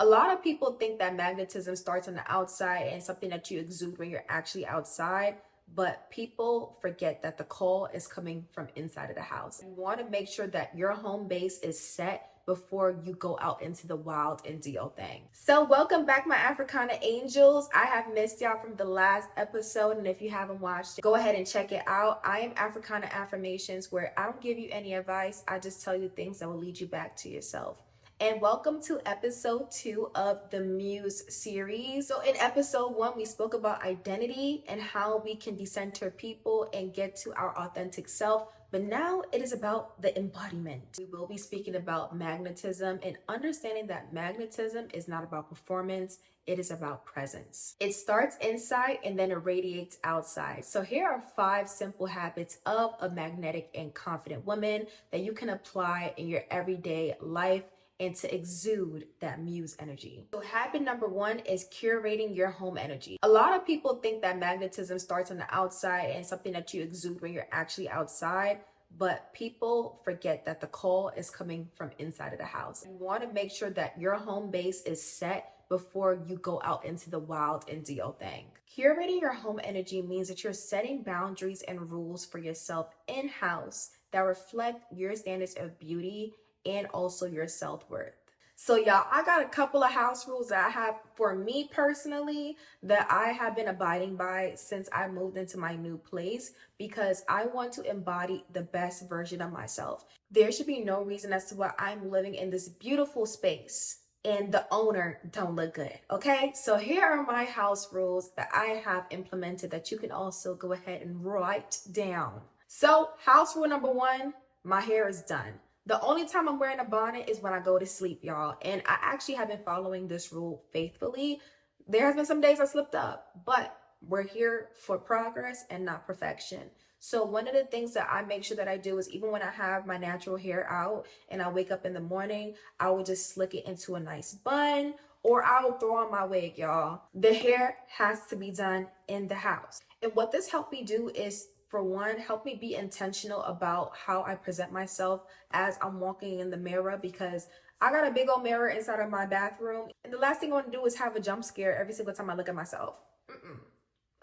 A lot of people think that magnetism starts on the outside and something that you exude when you're actually outside, but people forget that the call is coming from inside of the house. You want to make sure that your home base is set before you go out into the wild and do your thing. So welcome back, my Africana angels. I have missed y'all from the last episode, and if you haven't watched it, go ahead and check it out. I am Africana Affirmations, where I don't give you any advice. I just tell you things that will lead you back to yourself. And welcome to episode 2 of the Muse series. So in episode 1, we spoke about identity and how we can decenter people and get to our authentic self. But now it is about the embodiment. We will be speaking about magnetism and understanding that magnetism is not about performance. It is about presence. It starts inside and then it radiates outside. So here are 5 simple habits of a magnetic and confident woman that you can apply in your everyday life and to exude that muse energy. So habit number 1 is curating your home energy. A lot of people think that magnetism starts on the outside and something that you exude when you're actually outside, but people forget that the call is coming from inside of the house. You want to make sure that your home base is set before you go out into the wild and do your thing. Curating your home energy means that you're setting boundaries and rules for yourself in-house that reflect your standards of beauty and also your self-worth. So y'all, I got a couple of house rules that I have for me personally that I have been abiding by since I moved into my new place, because I want to embody the best version of myself. There should be no reason as to why I'm living in this beautiful space and the owner don't look good, okay? So here are my house rules that I have implemented that you can also go ahead and write down. So house rule number 1, my hair is done. The only time I'm wearing a bonnet is when I go to sleep, y'all. And I actually have been following this rule faithfully. There has been some days I slipped up, but we're here for progress and not perfection. So one of the things that I make sure that I do is, even when I have my natural hair out and I wake up in the morning, I will just slick it into a nice bun, or I will throw on my wig, y'all. The hair has to be done in the house. And what this helped me do is, for one, help me be intentional about how I present myself as I'm walking in the mirror, because I got a big old mirror inside of my bathroom. And the last thing I want to do is have a jump scare every single time I look at myself.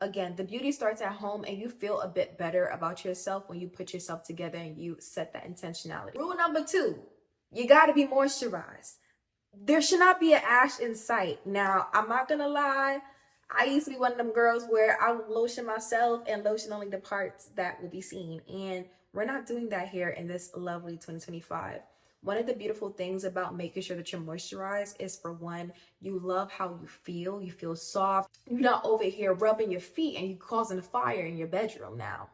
Again, the beauty starts at home, and you feel a bit better about yourself when you put yourself together and you set that intentionality. Rule number 2, you got to be moisturized. There should not be an ash in sight. Now, I'm not going to lie. I used to be one of them girls where I would lotion myself and lotion only the parts that will be seen. And we're not doing that here in this lovely 2025. One of the beautiful things about making sure that you're moisturized is, for one, you love how you feel. You feel soft. You're not over here rubbing your feet and you causing a fire in your bedroom now.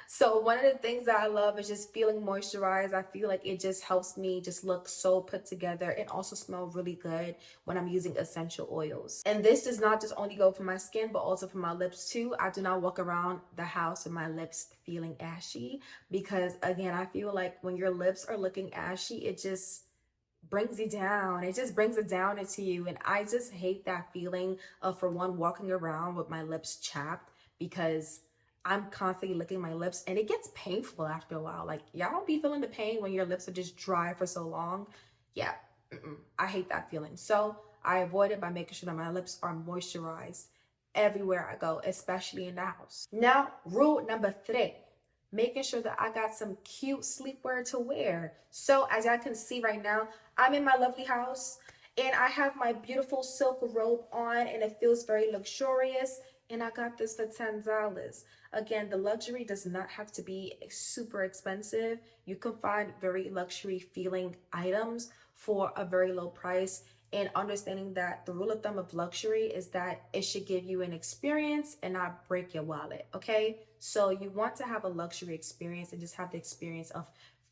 So one of the things that I love is just feeling moisturized. I feel like it just helps me just look so put together and also smell really good when I'm using essential oils. And this does not just only go for my skin, but also for my lips too. I do not walk around the house with my lips feeling ashy, because again, I feel like when your lips are looking ashy, it just brings you down. It just brings it down into you. And I just hate that feeling of, for one, walking around with my lips chapped, because I'm constantly licking my lips and it gets painful after a while. Like, y'all don't be feeling the pain when your lips are just dry for so long. Yeah, I hate that feeling. So I avoid it by making sure that my lips are moisturized everywhere I go, especially in the house. Now, rule number 3, making sure that I got some cute sleepwear to wear. So as y'all can see right now, I'm in my lovely house and I have my beautiful silk robe on, and it feels very luxurious. And I got this for $10. Again, the luxury does not have to be super expensive. You can find very luxury feeling items for a very low price. And understanding that the rule of thumb of luxury is that it should give you an experience and not break your wallet, okay? So you want to have a luxury experience and just have the experience of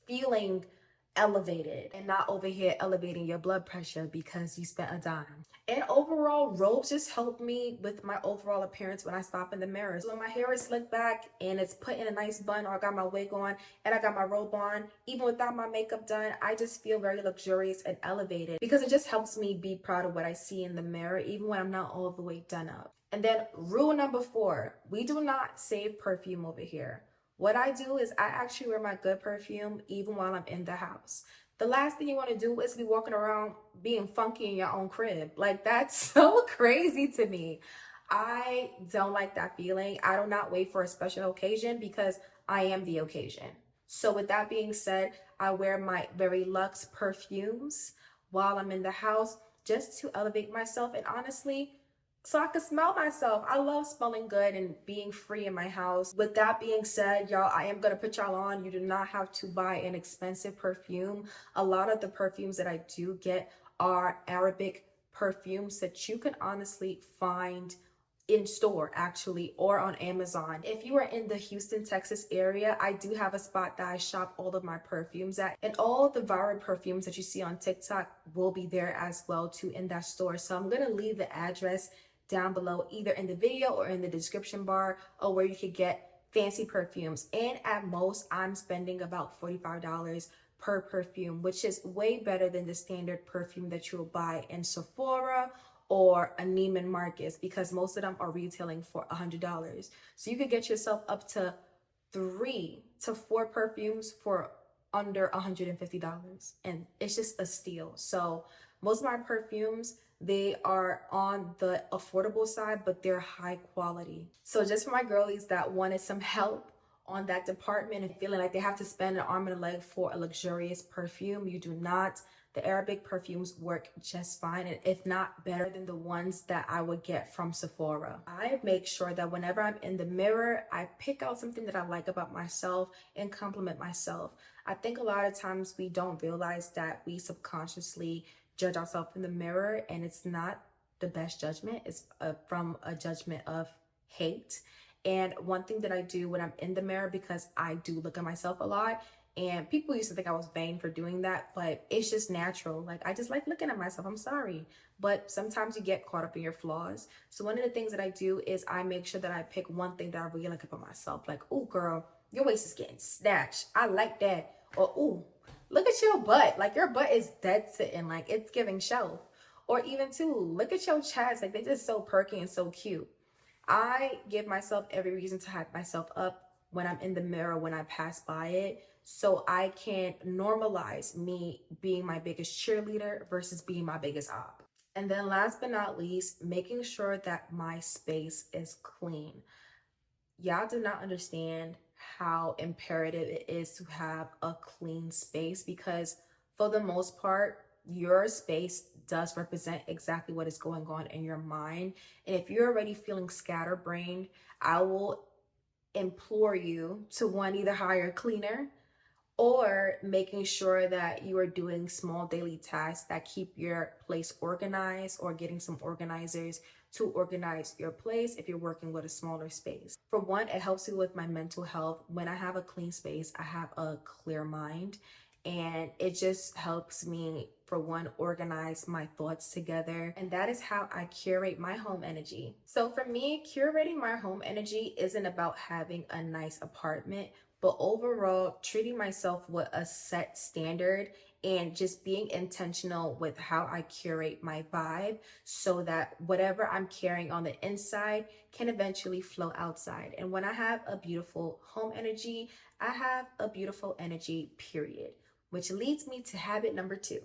feeling elevated and not over here elevating your blood pressure because you spent a dime. And overall, robes just help me with my overall appearance when I stop in the mirror. So when my hair is slicked back and it's put in a nice bun, or I got my wig on and I got my robe on, even without my makeup done, I just feel very luxurious and elevated, because it just helps me be proud of what I see in the mirror, even when I'm not all the way done up. And then rule number 4, we do not save perfume over here. What I do is I actually wear my good perfume even while I'm in the house. the last thing you want to do is be walking around being funky in your own crib. Like, that's so crazy to me. I don't like that feeling. I do not wait for a special occasion because I am the occasion. So, with that being said, I wear my very luxe perfumes while I'm in the house just to elevate myself. And honestly, so I can smell myself. I love smelling good and being free in my house. With that being said, y'all, I am gonna put y'all on. You do not have to buy an expensive perfume. A lot of the perfumes that I do get are Arabic perfumes that you can honestly find in store actually, or on Amazon. If you are in the Houston, Texas area, I do have a spot that I shop all of my perfumes at, and all the viral perfumes that you see on TikTok will be there as well too in that store. So I'm gonna leave the address down below, either in the video or in the description bar, or where you could get fancy perfumes. And at most, I'm spending about $45 per perfume, which is way better than the standard perfume that you'll buy in Sephora or a Neiman Marcus, because most of them are retailing for $100. So you could get yourself up to 3 to 4 perfumes for under $150, and it's just a steal. So most of my perfumes, they are on the affordable side, but they're high quality. So just for my girlies that wanted some help on that department and feeling like they have to spend an arm and a leg for a luxurious perfume, you do not. The Arabic perfumes work just fine, and if not better than the ones that I would get from Sephora. I make sure that whenever I'm in the mirror, I pick out something that I like about myself and compliment myself. I think a lot of times we don't realize that we subconsciously judge ourselves in the mirror, and it's not the best judgment. It's from a judgment of hate. And one thing that I do when I'm in the mirror, because I do look at myself a lot, and people used to think I was vain for doing that, but it's just natural. Like, I just like looking at myself. I'm sorry. But sometimes you get caught up in your flaws. So one of the things that I do is I make sure that I pick one thing that I really like about myself. Like, oh girl, your waist is getting snatched. I like that. Or, oh, look at your butt. Like, your butt is dead sitting. Like, it's giving shelf. Or even too, look at your chest. Like, they're just so perky and so cute. I give myself every reason to hype myself up when I'm in the mirror, when I pass by it, so I can normalize me being my biggest cheerleader versus being my biggest op. And then last but not least, making sure that my space is clean. Y'all do not understand how imperative it is to have a clean space, because for the most part, your space does represent exactly what is going on in your mind. And if you're already feeling scatterbrained, I will implore you to, one, either hire a cleaner, or making sure that you are doing small daily tasks that keep your place organized, or getting some organizers to organize your place if you're working with a smaller space. For one, it helps you with my mental health. When I have a clean space, I have a clear mind, and it just helps me, for one, organize my thoughts together. And that is how I curate my home energy. So for me, curating my home energy isn't about having a nice apartment, but overall treating myself with a set standard and just being intentional with how I curate my vibe, so that whatever I'm carrying on the inside can eventually flow outside. And when I have a beautiful home energy, I have a beautiful energy, period. Which leads me to habit number 2.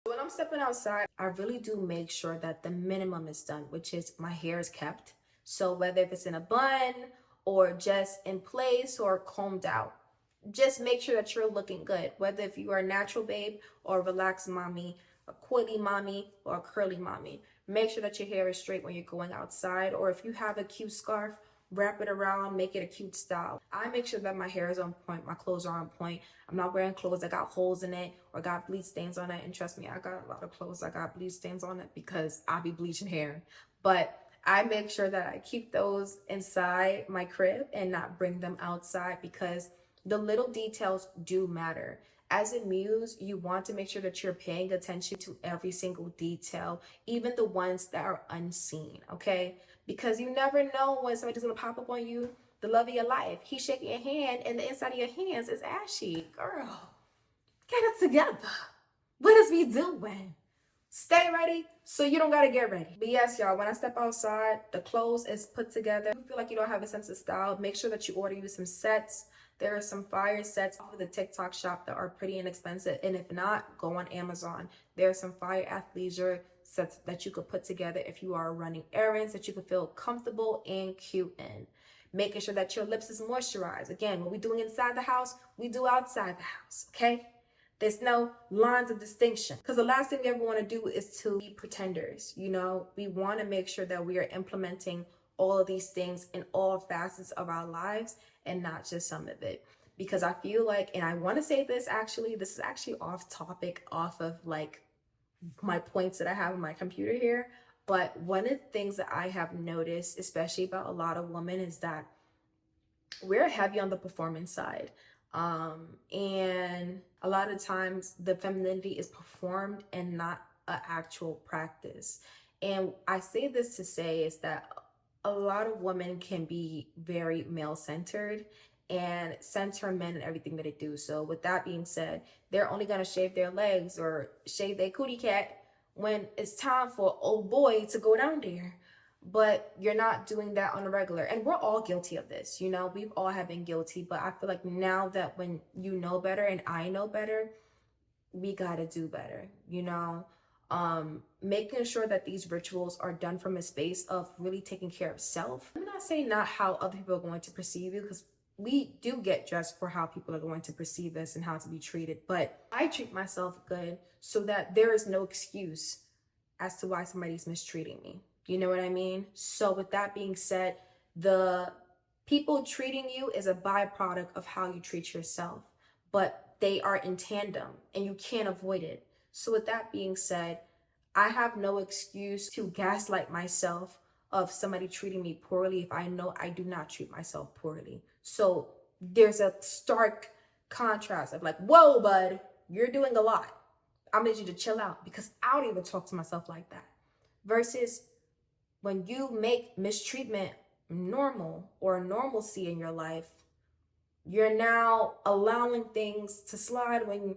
When I'm stepping outside, I really do make sure that the minimum is done, which is my hair is kept. So whether if it's in a bun or just in place or combed out, just make sure that you're looking good. Whether if you are a natural babe or a relaxed mommy, a coily mommy or a curly mommy, make sure that your hair is straight when you're going outside. Or if you have a cute scarf, wrap it around, make it a cute style. I make sure that my hair is on point, my clothes are on point. I'm not wearing clothes that got holes in it or got bleach stains on it. And trust me, I got a lot of clothes that got bleach stains on it because I be bleaching hair. But I make sure that I keep those inside my crib and not bring them outside, because the little details do matter. As a muse, you want to make sure that you're paying attention to every single detail, even the ones that are unseen, okay? Because you never know when somebody's gonna pop up on you, the love of your life. He's shaking your hand and the inside of your hands is ashy. Girl, get it together. What is we doing? Stay ready so you don't gotta get ready. But yes, y'all, when I step outside, the clothes is put together. If you feel like you don't have a sense of style, make sure that you order you some sets. There are some fire sets off of the TikTok shop that are pretty inexpensive. And if not, go on Amazon. There are some fire athleisure sets that you could put together if you are running errands that you could feel comfortable and cute in. Making sure that your lips is moisturized. Again, what we're doing inside the house, we do outside the house, okay? There's no lines of distinction, because the last thing we ever want to do is to be pretenders. You know, we want to make sure that we are implementing all of these things in all facets of our lives and not just some of it. Because I feel like, and I want to say this is actually off topic, off of like my points that I have on my computer here. But one of the things that I have noticed, especially about a lot of women, is that we're heavy on the performance side. And a lot of times the femininity is performed and not an actual practice. And I say this to say is that a lot of women can be very male-centered and center men in everything that they do. So with that being said, they're only gonna shave their legs or shave their cootie cat when it's time for old boy to go down there. But you're not doing that on a regular. And we're all guilty of this, you know, we've all have been guilty. But I feel like now that when you know better and I know better, we gotta do better, you know. Making sure that these rituals are done from a space of really taking care of self. I'm not saying not how other people are going to perceive you, because we do get dressed for how people are going to perceive us and how to be treated, but I treat myself good so that there is no excuse as to why somebody's mistreating me. You know what I mean? So with that being said, the people treating you is a byproduct of how you treat yourself, but they are in tandem and you can't avoid it. So with that being said, I have no excuse to gaslight myself of somebody treating me poorly if I know I do not treat myself poorly. So there's a stark contrast of like, whoa, bud, you're doing a lot. I need you to chill out, because I don't even talk to myself like that. Versus when you make mistreatment normal or normalcy in your life, you're now allowing things to slide when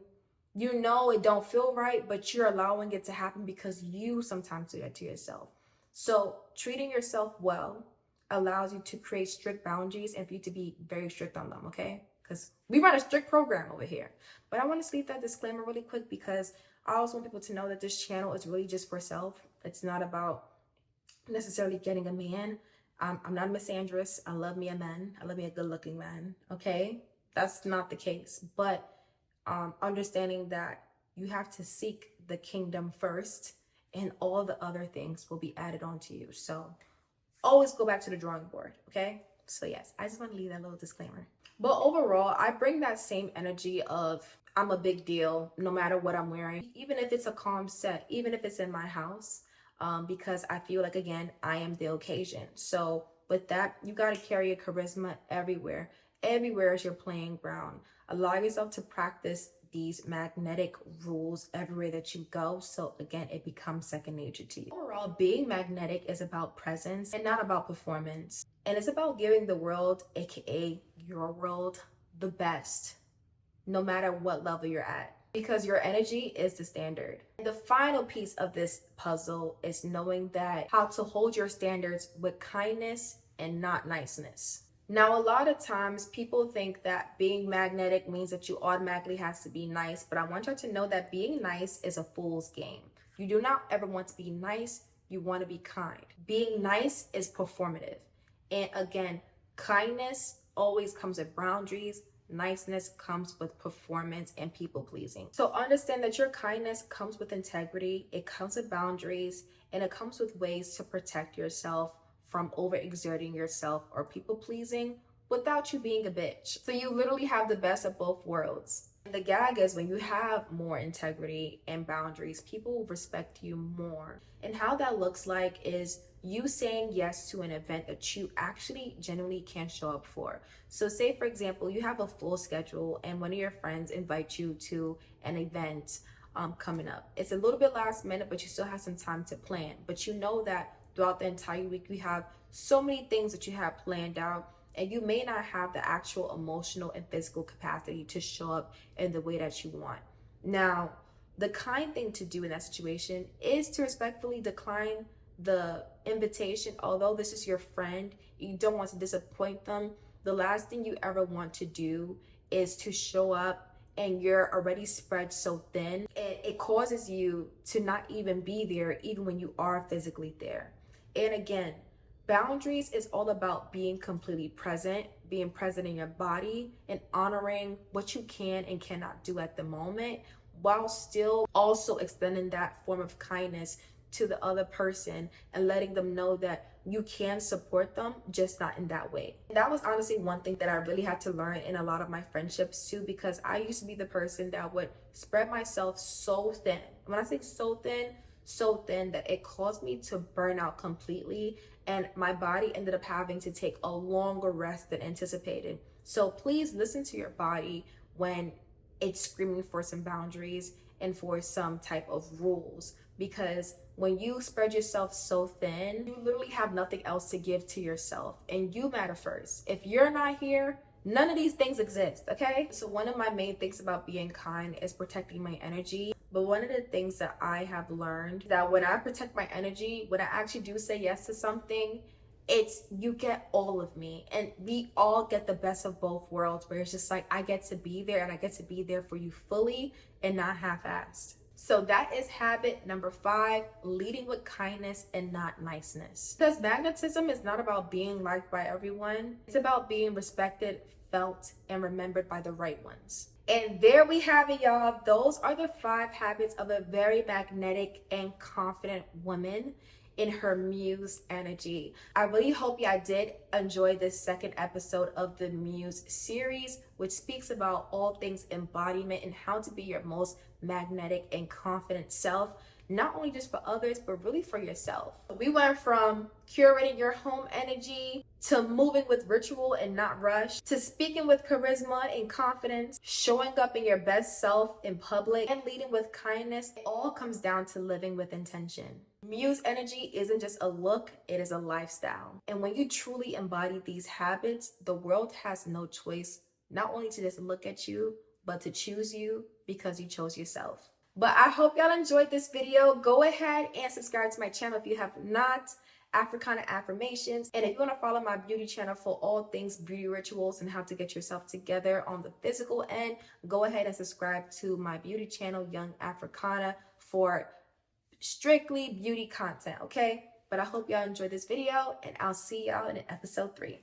you know it don't feel right, but you're allowing it to happen because you sometimes do that to yourself. So treating yourself well allows you to create strict boundaries and for you to be very strict on them, okay? Because we run a strict program over here. But I want to leave that disclaimer really quick, because I also want people to know that this channel is really just for self. It's not about necessarily getting a man. I'm not a misandrous. I love me a man. I love me a good looking man, okay? That's not the case. But understanding that you have to seek the kingdom first and all the other things will be added on to you. So always go back to the drawing board, okay? So yes, I just want to leave that little disclaimer. But overall, I bring that same energy of I'm a big deal no matter what I'm wearing, even if it's a calm set, even if it's in my house, because I feel like, again, I am the occasion. So with that, you got to carry a charisma everywhere. Everywhere is your playing ground. Allow yourself to practice these magnetic rules everywhere that you go. So again, it becomes second nature to you. Overall, being magnetic is about presence and not about performance. And it's about giving the world, aka your world, the best, no matter what level you're at. Because your energy is the standard. And the final piece of this puzzle is knowing that how to hold your standards with kindness and not niceness. Now, a lot of times people think that being magnetic means that you automatically has to be nice, but I want y'all to know that being nice is a fool's game. You do not ever want to be nice, you want to be kind. Being nice is performative. And again, kindness always comes with boundaries. Niceness comes with performance and people pleasing. So understand that your kindness comes with integrity, it comes with boundaries, and it comes with ways to protect yourself from overexerting yourself or people pleasing without you being a bitch. So you literally have the best of both worlds. And the gag is when you have more integrity and boundaries, people will respect you more. And how that looks like is you saying yes to an event that you actually genuinely can't show up for. So say for example, you have a full schedule and one of your friends invites you to an event coming up. It's a little bit last minute, but you still have some time to plan. But you know that throughout the entire week, you have so many things that you have planned out, and you may not have the actual emotional and physical capacity to show up in the way that you want. Now, the kind thing to do in that situation is to respectfully decline the invitation. Although this is your friend, you don't want to disappoint them. The last thing you ever want to do is to show up and you're already spread so thin, and it causes you to not even be there even when you are physically there. And again, boundaries is all about being completely present, being present in your body, and honoring what you can and cannot do at the moment, while still also extending that form of kindness to the other person and letting them know that you can support them, just not in that way. And that was honestly one thing that I really had to learn in a lot of my friendships too, because I used to be the person that would spread myself so thin. When I say so thin that it caused me to burn out completely, and my body ended up having to take a longer rest than anticipated. So please listen to your body when it's screaming for some boundaries and for some type of rules, because when you spread yourself so thin, you literally have nothing else to give to yourself, and you matter first. If you're not here, none of these things exist, okay? So one of my main things about being kind is protecting my energy. But one of the things that I have learned that when I protect my energy, when I actually do say yes to something, it's you get all of me, and we all get the best of both worlds, where it's just like I get to be there and I get to be there for you fully and not half-assed. So that is habit number 5, leading with kindness and not niceness. Because magnetism is not about being liked by everyone. It's about being respected, felt, and remembered by the right ones. And there we have it, y'all. Those are the 5 habits of a very magnetic and confident woman in her muse energy. I really hope y'all did enjoy this second episode of the Muse series, which speaks about all things embodiment and how to be your most magnetic and confident self, not only just for others, but really for yourself. We went from curating your home energy to moving with ritual and not rush, to speaking with charisma and confidence, showing up in your best self in public, and leading with kindness. It all comes down to living with intention. Muse energy isn't just a look, it is a lifestyle. And when you truly embody these habits, the world has no choice not only to just look at you, but to choose you because you chose yourself. But I hope y'all enjoyed this video. Go ahead and subscribe to my channel if you have not. Africana Affirmations. And if you want to follow my beauty channel for all things beauty rituals and how to get yourself together on the physical end, go ahead and subscribe to my beauty channel, Young Africana, for strictly beauty content, okay? But I hope y'all enjoyed this video, and I'll see y'all in episode 3.